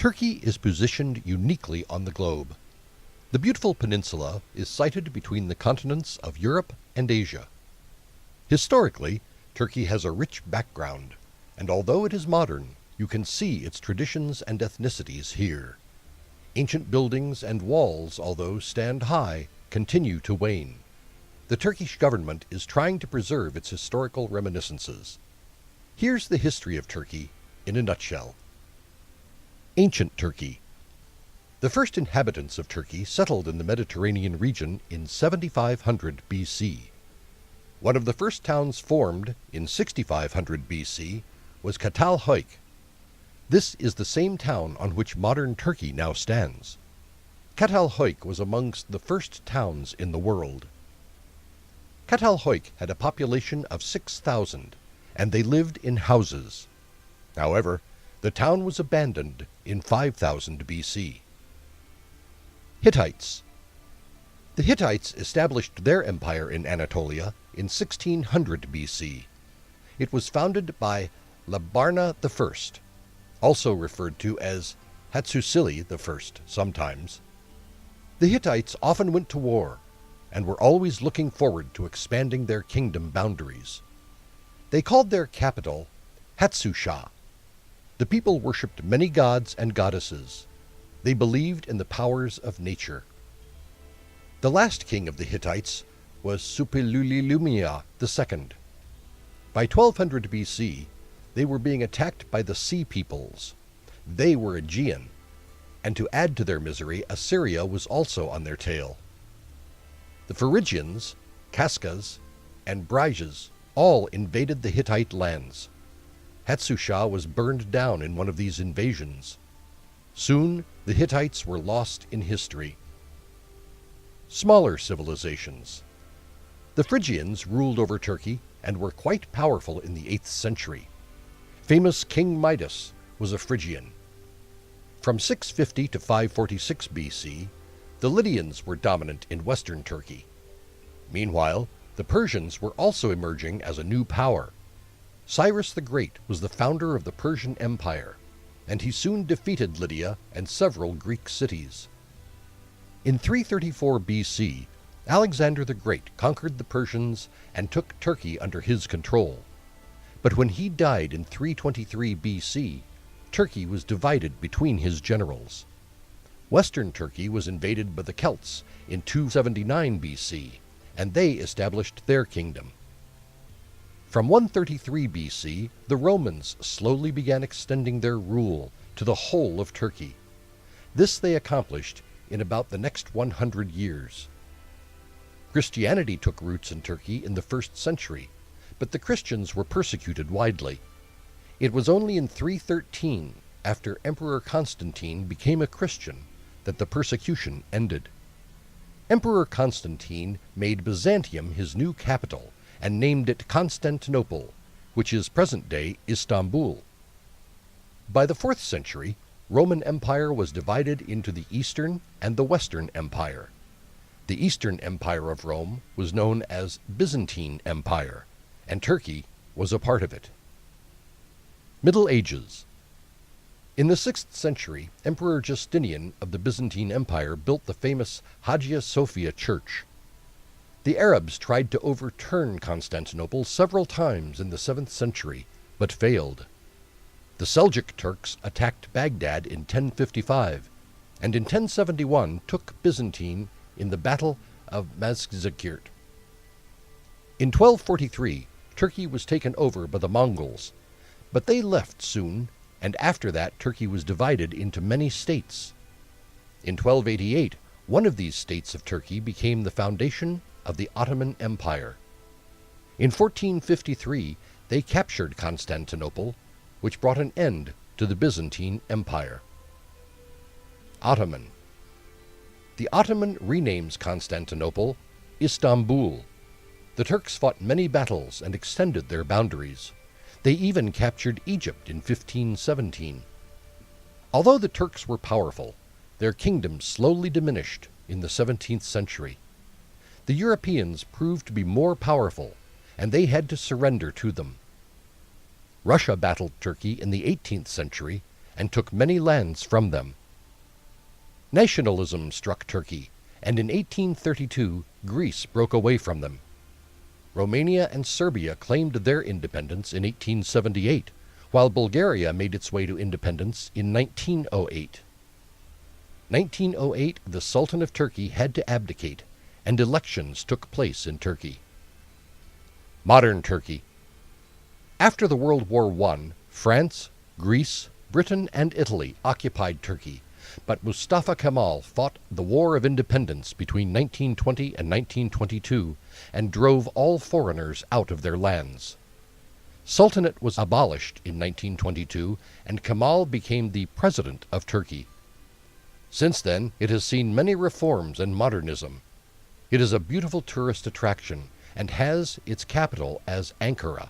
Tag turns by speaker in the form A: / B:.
A: Turkey is positioned uniquely on the globe. The beautiful peninsula is sited between the continents of Europe and Asia. Historically, Turkey has a rich background, and although it is modern, you can see its traditions and ethnicities here. Ancient buildings and walls, although stand high, continue to wane. The Turkish government is trying to preserve its historical reminiscences. Here's the history of Turkey in a nutshell. Ancient Turkey. The first inhabitants of Turkey settled in the Mediterranean region in 7500 BC. One of the first towns formed in 6500 BC was CatalHyuk. This is the same town on which modern Turkey now stands. CatalHyuk was amongst the first towns in the world. CatalHyuk had a population of 6,000, and they lived in houses. However, the town was abandoned in 5000 BC. Hittites. The Hittites established their empire in Anatolia in 1600 BC. It was founded by Labarna I, also referred to as Hattusili I sometimes. The Hittites often went to war and were always looking forward to expanding their kingdom boundaries. They called their capital Hattusha. The people worshipped many gods and goddesses. They believed in the powers of nature. The last king of the Hittites was Suppiluliuma II. By 1200 BC, they were being attacked by the Sea Peoples. They were Aegean, and to add to their misery, Assyria was also on their tail. The Phrygians, Kaskas, and Bryges all invaded the Hittite lands. Hattusha was burned down in one of these invasions. Soon, the Hittites were lost in history. Smaller civilizations. The Phrygians ruled over Turkey and were quite powerful in the 8th century. Famous King Midas was a Phrygian. From 650 to 546 BC, the Lydians were dominant in western Turkey. Meanwhile, the Persians were also emerging as a new power. Cyrus the Great was the founder of the Persian Empire, and he soon defeated Lydia and several Greek cities. In 334 BC, Alexander the Great conquered the Persians and took Turkey under his control. But when he died in 323 BC, Turkey was divided between his generals. Western Turkey was invaded by the Celts in 279 BC, and they established their kingdom. From 133 BC, the Romans slowly began extending their rule to the whole of Turkey. This they accomplished in about the next 100 years. Christianity took roots in Turkey in the 1st century, but the Christians were persecuted widely. It was only in 313, after Emperor Constantine became a Christian, that the persecution ended. Emperor Constantine made Byzantium his new capital and named it Constantinople, which is present-day Istanbul. By the 4th century, Roman Empire was divided into the Eastern and the Western Empire. The Eastern Empire of Rome was known as Byzantine Empire, and Turkey was a part of it. Middle Ages. In the 6th century, Emperor Justinian of the Byzantine Empire built the famous Hagia Sophia Church. The Arabs tried to overturn Constantinople several times in the 7th century, but failed. The Seljuk Turks attacked Baghdad in 1055, and in 1071 took Byzantine in the Battle of Mazgirt. In 1243, Turkey was taken over by the Mongols, but they left soon, and after that Turkey was divided into many states. In 1288, one of these states of Turkey became the foundation of the Ottoman Empire. In 1453, they captured Constantinople, which brought an end to the Byzantine Empire. Ottoman. The Ottoman renames Constantinople Istanbul. The Turks fought many battles and extended their boundaries. They even captured Egypt in 1517. Although the Turks were powerful, their kingdom slowly diminished in the 17th century. The Europeans proved to be more powerful, and they had to surrender to them. Russia battled Turkey in the 18th century and took many lands from them. Nationalism struck Turkey, and in 1832 Greece broke away from them. Romania and Serbia claimed their independence in 1878, while Bulgaria made its way to independence in 1908. 1908, the Sultan of Turkey had to abdicate, and elections took place in Turkey. Modern Turkey. After the World War I, France, Greece, Britain, and Italy occupied Turkey, but Mustafa Kemal fought the War of Independence between 1920 and 1922 and drove all foreigners out of their lands. Sultanate was abolished in 1922, and Kemal became the President of Turkey. Since then, it has seen many reforms and modernism. It is a beautiful tourist attraction and has its capital as Ankara.